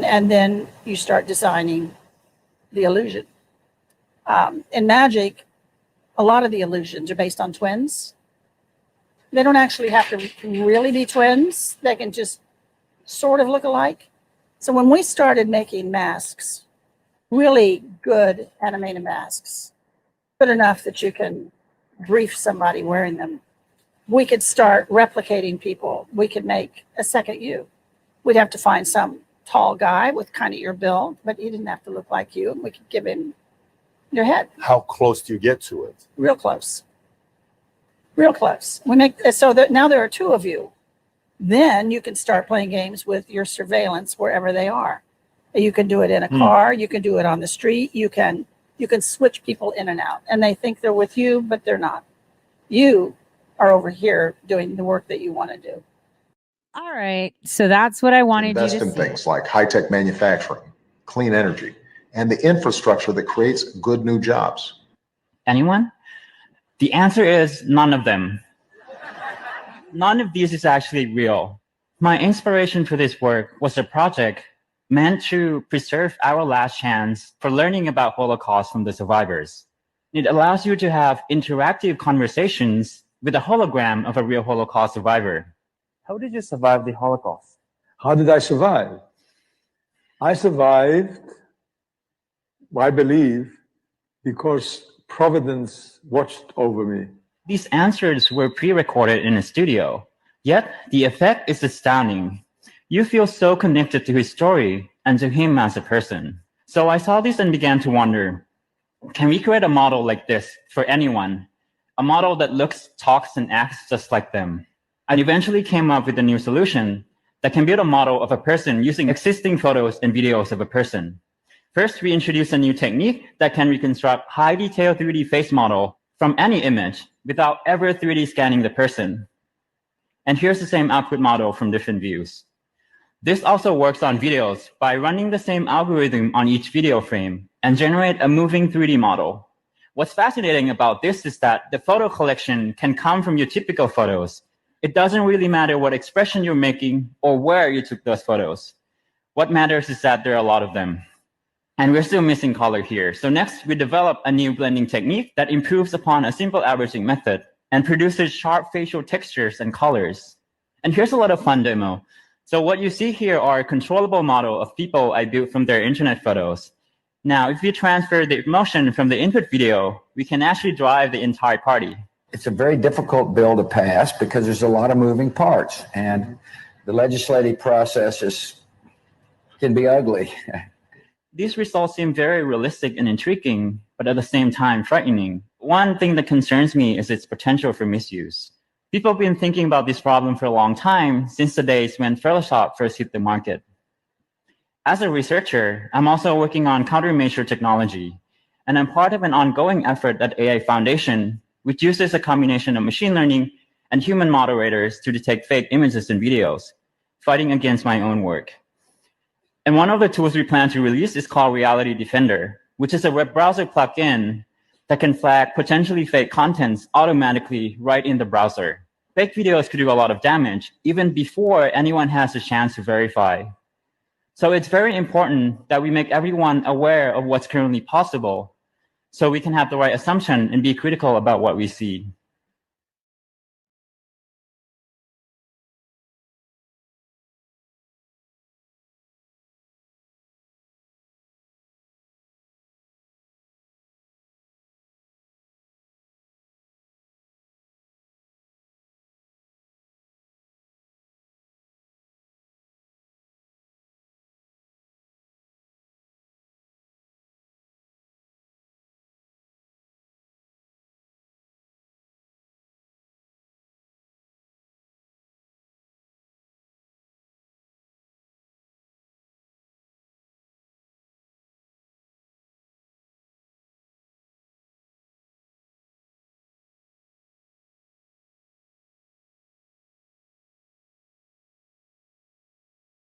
and then you start designing the illusion. In magic, a lot of the illusions are based on twins. They don't actually have to really be twins. They can just sort of look alike. So when we started making masks, really good animated masks, good enough that you can brief somebody wearing them, we could start replicating people. We could make a second you. We'd have to find some tall guy with kind of your build, but he didn't have to look like you. And we could give him your head. How close do you get to it? Real close. Real close. We make so that now there are two of you. Then you can start playing games with your surveillance wherever they are. You can do it in a car. You can do it on the street. You can switch people in and out, and they think they're with you, but they're not. You are over here doing the work that you want to do. All right. So that's what I wanted you to invest in things like high-tech manufacturing, clean energy, and the infrastructure that creates good new jobs. Anyone? The answer is none of them. None of these is actually real. My inspiration for this work was a project meant to preserve our last chance for learning about Holocaust from the survivors. It allows you to have interactive conversations with a hologram of a real Holocaust survivor. How did you survive the Holocaust? How did I survive? I survived, I believe, because Providence watched over me. These answers were pre-recorded in a studio, yet the effect is astounding. You feel so connected to his story and to him as a person. So I saw this and began to wonder, can we create a model like this for anyone? A model that looks, talks, and acts just like them. I eventually came up with a new solution that can build a model of a person using existing photos and videos of a person. First, we introduced a new technique that can reconstruct high-detail 3D face model from any image without ever 3D scanning the person. And here's the same output model from different views. This also works on videos by running the same algorithm on each video frame and generate a moving 3D model. What's fascinating about this is that the photo collection can come from your typical photos. It doesn't really matter what expression you're making or where you took those photos. What matters is that there are a lot of them. And we're still missing color here. So next, we develop a new blending technique that improves upon a simple averaging method and produces sharp facial textures and colors. And here's a lot of fun demo. So what you see here are a controllable model of people I built from their internet photos. Now, if we transfer the motion from the input video, we can actually drive the entire party. It's a very difficult bill to pass because there's a lot of moving parts, and the legislative process can be ugly. These results seem very realistic and intriguing, but at the same time frightening. One thing that concerns me is its potential for misuse. People have been thinking about this problem for a long time, since the days when Photoshop first hit the market. As a researcher, I'm also working on countermeasure technology, and I'm part of an ongoing effort at AI Foundation, which uses a combination of machine learning and human moderators to detect fake images and videos, fighting against my own work. And one of the tools we plan to release is called Reality Defender, which is a web browser plugin that can flag potentially fake contents automatically right in the browser. Fake videos could do a lot of damage even before anyone has a chance to verify. So it's very important that we make everyone aware of what's currently possible so we can have the right assumption and be critical about what we see.